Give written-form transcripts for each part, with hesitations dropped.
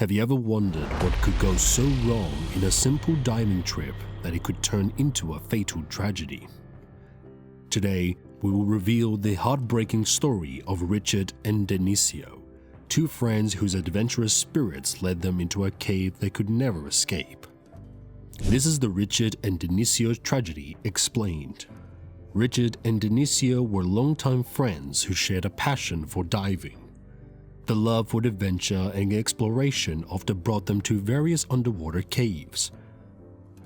Have you ever wondered what could go so wrong in a simple diving trip that it could turn into a fatal tragedy? Today, we will reveal the heartbreaking story of Ricard and Denisio, two friends whose adventurous spirits led them into a cave they could never escape. This is the Ricard and Denisio tragedy explained. Ricard and Denisio were longtime friends who shared a passion for diving. The love for adventure and exploration often brought them to various underwater caves.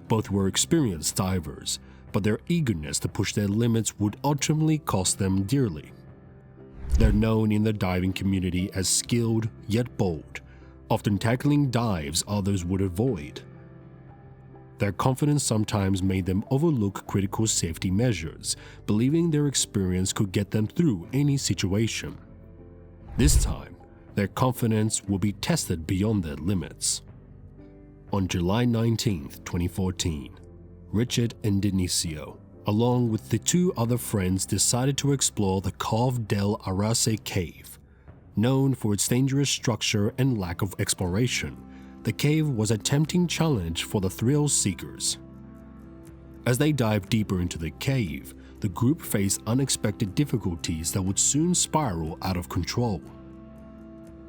Both were experienced divers, but their eagerness to push their limits would ultimately cost them dearly. They're known in the diving community as skilled yet bold, often tackling dives others would avoid. Their confidence sometimes made them overlook critical safety measures, believing their experience could get them through any situation. This time, their confidence will be tested beyond their limits. On July 19, 2014, Ricard and Denisio, along with the two other friends, decided to explore the Cova del Arquets cave. Known for its dangerous structure and lack of exploration, the cave was a tempting challenge for the thrill seekers. As they dived deeper into the cave, the group faced unexpected difficulties that would soon spiral out of control.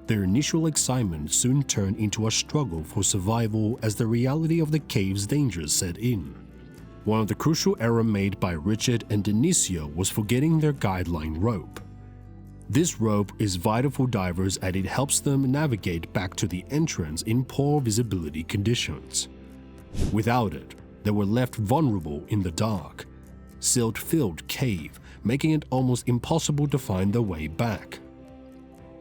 Their initial excitement soon turned into a struggle for survival as the reality of the cave's dangers set in. One of the crucial errors made by Ricard and Denisio was forgetting their guideline rope. This rope is vital for divers as it helps them navigate back to the entrance in poor visibility conditions. Without it, they were left vulnerable in the dark, silt-filled cave, making it almost impossible to find their way back.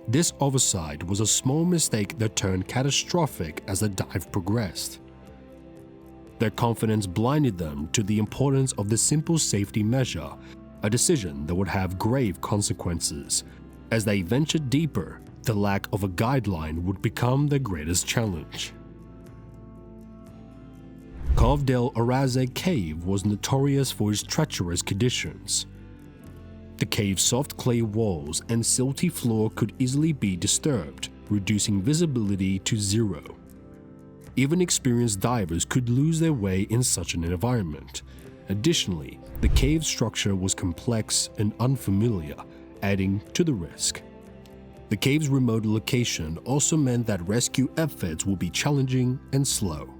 This oversight was a small mistake that turned catastrophic as the dive progressed. Their confidence blinded them to the importance of the simple safety measure, a decision that would have grave consequences. As they ventured deeper, the lack of a guideline would become their greatest challenge. Cova del Arquets cave was notorious for its treacherous conditions. The cave's soft clay walls and silty floor could easily be disturbed, reducing visibility to zero. Even experienced divers could lose their way in such an environment. Additionally, the cave structure was complex and unfamiliar, adding to the risk. The cave's remote location also meant that rescue efforts would be challenging and slow.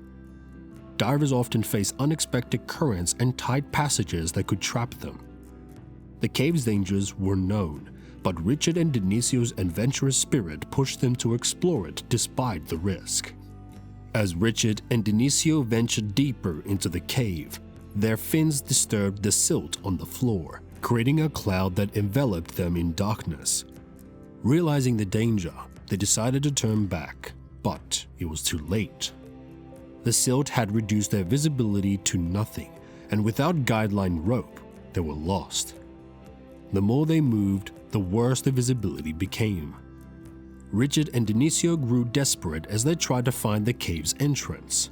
Divers often face unexpected currents and tight passages that could trap them. The cave's dangers were known, but Ricard and Denisio's adventurous spirit pushed them to explore it despite the risk. As Ricard and Denisio ventured deeper into the cave, their fins disturbed the silt on the floor, creating a cloud that enveloped them in darkness. Realizing the danger, they decided to turn back, but it was too late. The silt had reduced their visibility to nothing, and without guideline rope, they were lost. The more they moved, the worse the visibility became. Ricard and Denisio grew desperate as they tried to find the cave's entrance.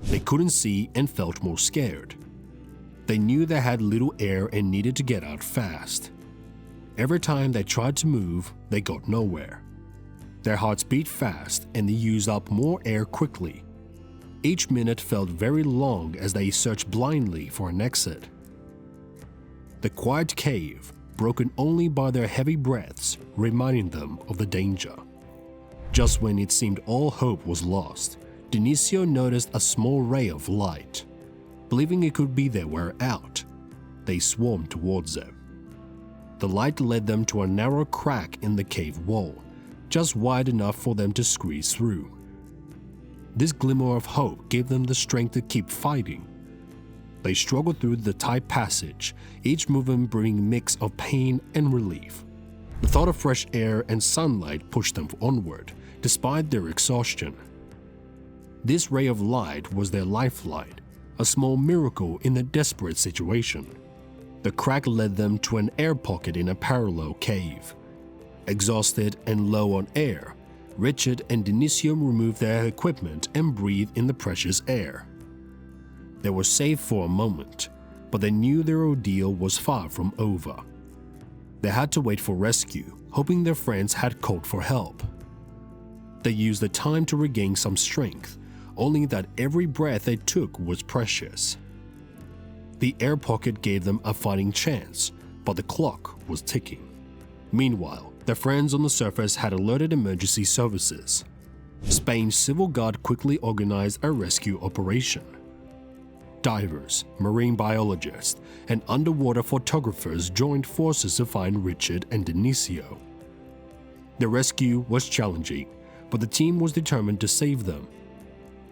They couldn't see and felt more scared. They knew they had little air and needed to get out fast. Every time they tried to move, they got nowhere. Their hearts beat fast and they used up more air quickly. Each minute felt very long as they searched blindly for an exit. The quiet cave, broken only by their heavy breaths, reminding them of the danger. Just when it seemed all hope was lost, Denisio noticed a small ray of light. Believing it could be their way out, they swarmed towards it. The light led them to a narrow crack in the cave wall, just wide enough for them to squeeze through. This glimmer of hope gave them the strength to keep fighting. They struggled through the tight passage, each movement bringing a mix of pain and relief. The thought of fresh air and sunlight pushed them onward, despite their exhaustion. This ray of light was their lifeline, a small miracle in a desperate situation. The crack led them to an air pocket in a parallel cave. Exhausted and low on air, Ricard and Denisio removed their equipment and breathed in the precious air. They were safe for a moment, but they knew their ordeal was far from over. They had to wait for rescue, hoping their friends had called for help. They used the time to regain some strength, only that every breath they took was precious. The air pocket gave them a fighting chance, but the clock was ticking. Meanwhile, their friends on the surface had alerted emergency services. Spain's civil guard quickly organized a rescue operation. Divers, marine biologists, and underwater photographers joined forces to find Ricard and Denisio. The rescue was challenging, but the team was determined to save them.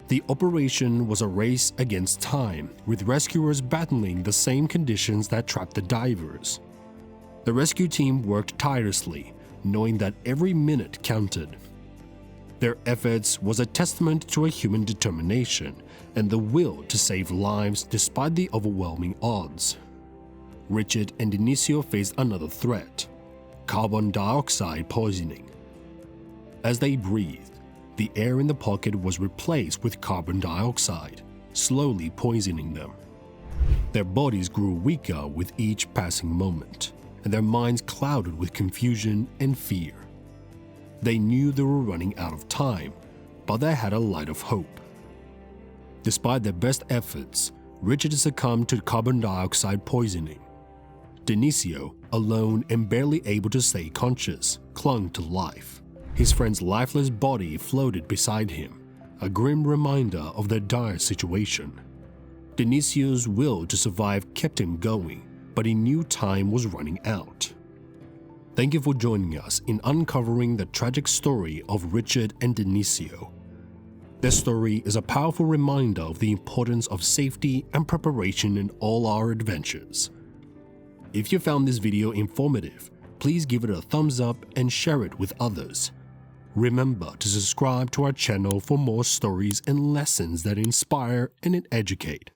The operation was a race against time, with rescuers battling the same conditions that trapped the divers. The rescue team worked tirelessly, knowing that every minute counted. Their efforts was a testament to a human determination and the will to save lives despite the overwhelming odds. Ricard and Denisio faced another threat: carbon dioxide poisoning. As they breathed, the air in the pocket was replaced with carbon dioxide, slowly poisoning them. Their bodies grew weaker with each passing moment, and their minds clouded with confusion and fear. They knew they were running out of time, but they had a light of hope. Despite their best efforts, Ricard succumbed to carbon dioxide poisoning. Denisio, alone and barely able to stay conscious, clung to life. His friend's lifeless body floated beside him, a grim reminder of their dire situation. Denisio's will to survive kept him going, but he knew time was running out. Thank you for joining us in uncovering the tragic story of Ricard and Denisio. This story is a powerful reminder of the importance of safety and preparation in all our adventures. If you found this video informative, please give it a thumbs up and share it with others. Remember to subscribe to our channel for more stories and lessons that inspire and educate.